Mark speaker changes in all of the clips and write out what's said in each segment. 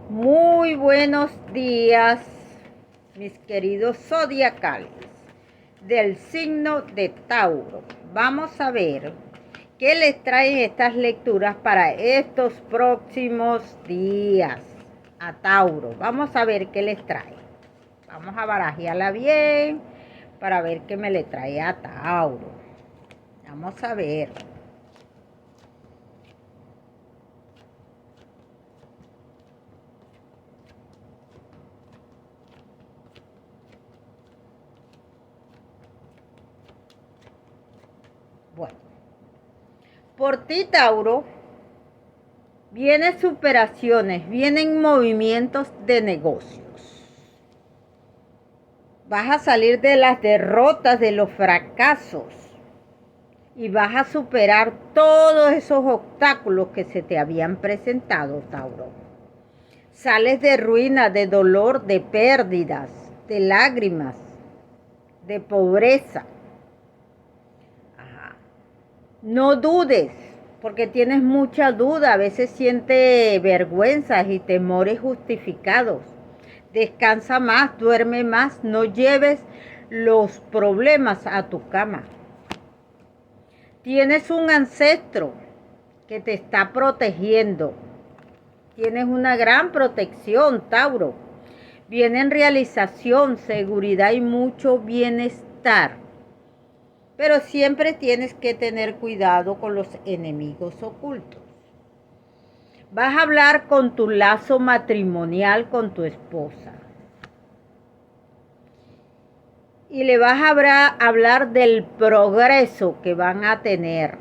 Speaker 1: Muy buenos días, mis queridos zodiacales del signo de Tauro. Vamos a ver qué les traen estas lecturas para estos próximos días a Tauro. Vamos a ver qué les trae. Vamos a barajearla bien para ver qué me le trae a Tauro. Vamos a ver. Bueno, por ti, Tauro, vienen superaciones, vienen movimientos de negocios. Vas a salir de las derrotas, de los fracasos, y vas a superar todos esos obstáculos que se te habían presentado, Tauro. Sales de ruina, de dolor, de pérdidas, de lágrimas, de pobreza. No dudes, porque tienes mucha duda, a veces sientes vergüenzas y temores justificados. Descansa más, duerme más, no lleves los problemas a tu cama. Tienes un ancestro que te está protegiendo. Tienes una gran protección, Tauro. Vienen realización, seguridad y mucho bienestar. Pero siempre tienes que tener cuidado con los enemigos ocultos. Vas a hablar con tu lazo matrimonial con tu esposa. Y le vas a hablar del progreso que van a tener.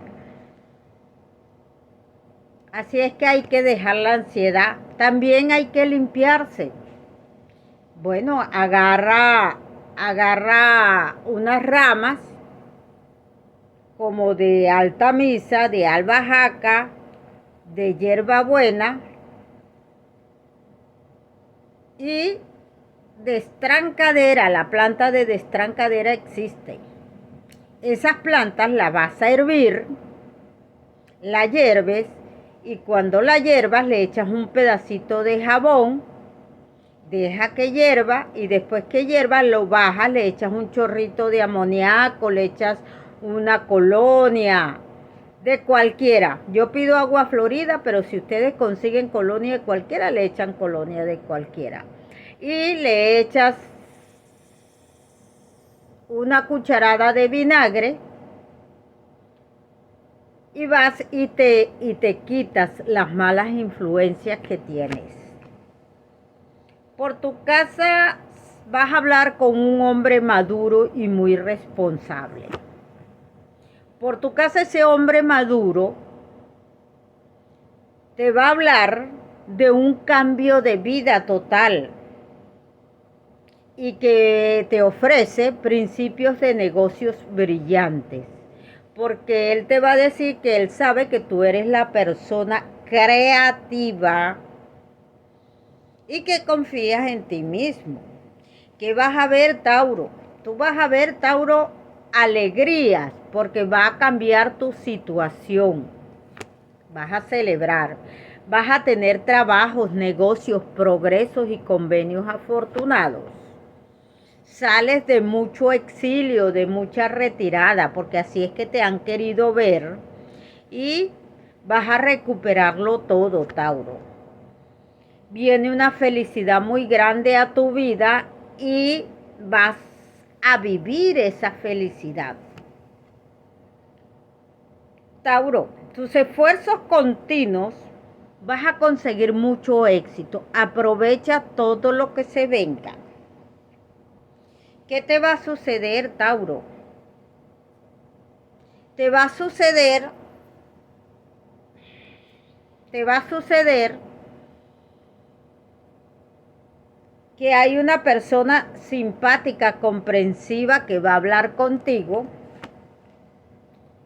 Speaker 1: Así es que hay que dejar la ansiedad. También hay que limpiarse. Bueno, agarra unas ramas como de alta misa, de albahaca, de hierbabuena y destrancadera. La planta de destrancadera existe. Esas plantas las vas a hervir, la hierves, y cuando la hierbas le echas un pedacito de jabón, deja que hierva, y después que hierva lo bajas, le echas un chorrito de amoníaco, le echas una colonia de cualquiera. Yo pido agua florida, pero si ustedes consiguen colonia de cualquiera, le echan colonia de cualquiera. Y le echas una cucharada de vinagre y vas y te quitas las malas influencias que tienes. Por tu casa vas a hablar con un hombre maduro y muy responsable. Por tu casa ese hombre maduro te va a hablar de un cambio de vida total y que te ofrece principios de negocios brillantes, porque él te va a decir que él sabe que tú eres la persona creativa y que confías en ti mismo. ¿Qué vas a ver, Tauro? Tú vas a ver, Tauro, alegrías, porque va a cambiar tu situación. Vas a celebrar, vas a tener trabajos, negocios, progresos y convenios afortunados. Sales de mucho exilio, de mucha retirada, porque así es que te han querido ver, y vas a recuperarlo todo, Tauro. Viene una felicidad muy grande a tu vida y vas a vivir esa felicidad. Tauro, tus esfuerzos continuos vas a conseguir mucho éxito. Aprovecha todo lo que se venga. ¿Qué te va a suceder, Tauro? Te va a suceder que hay una persona simpática, comprensiva, que va a hablar contigo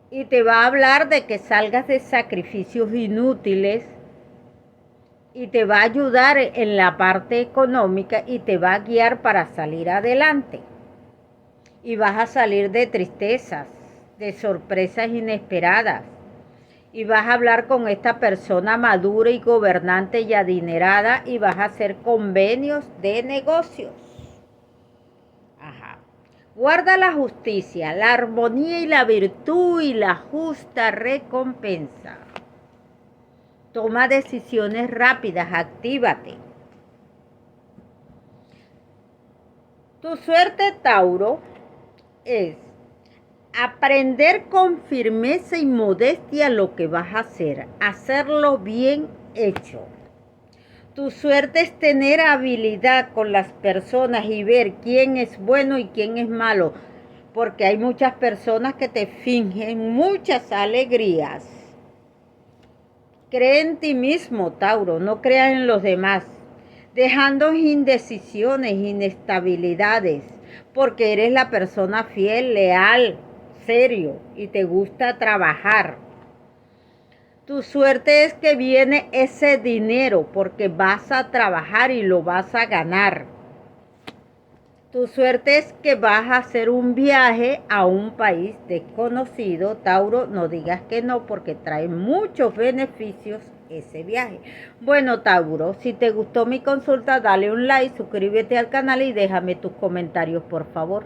Speaker 1: y te va a hablar de que salgas de sacrificios inútiles y te va a ayudar en la parte económica y te va a guiar para salir adelante. Y vas a salir de tristezas, de sorpresas inesperadas, y vas a hablar con esta persona madura y gobernante y adinerada y vas a hacer convenios de negocios. Ajá. Guarda la justicia, la armonía y la virtud y la justa recompensa. Toma decisiones rápidas, actívate. Tu suerte, Tauro, es aprender con firmeza y modestia lo que vas a hacer, hacerlo bien hecho. Tu suerte es tener habilidad con las personas y ver quién es bueno y quién es malo, porque hay muchas personas que te fingen muchas alegrías. Cree en ti mismo, Tauro, no creas en los demás, dejando indecisiones, inestabilidades, porque eres la persona fiel, leal, serio y te gusta trabajar. Tu suerte es que viene ese dinero porque vas a trabajar y lo vas a ganar. Tu suerte es que vas a hacer un viaje a un país desconocido. Tauro, no digas que no porque trae muchos beneficios ese viaje. Bueno, Tauro, si te gustó mi consulta, dale un like, suscríbete al canal y déjame tus comentarios, por favor.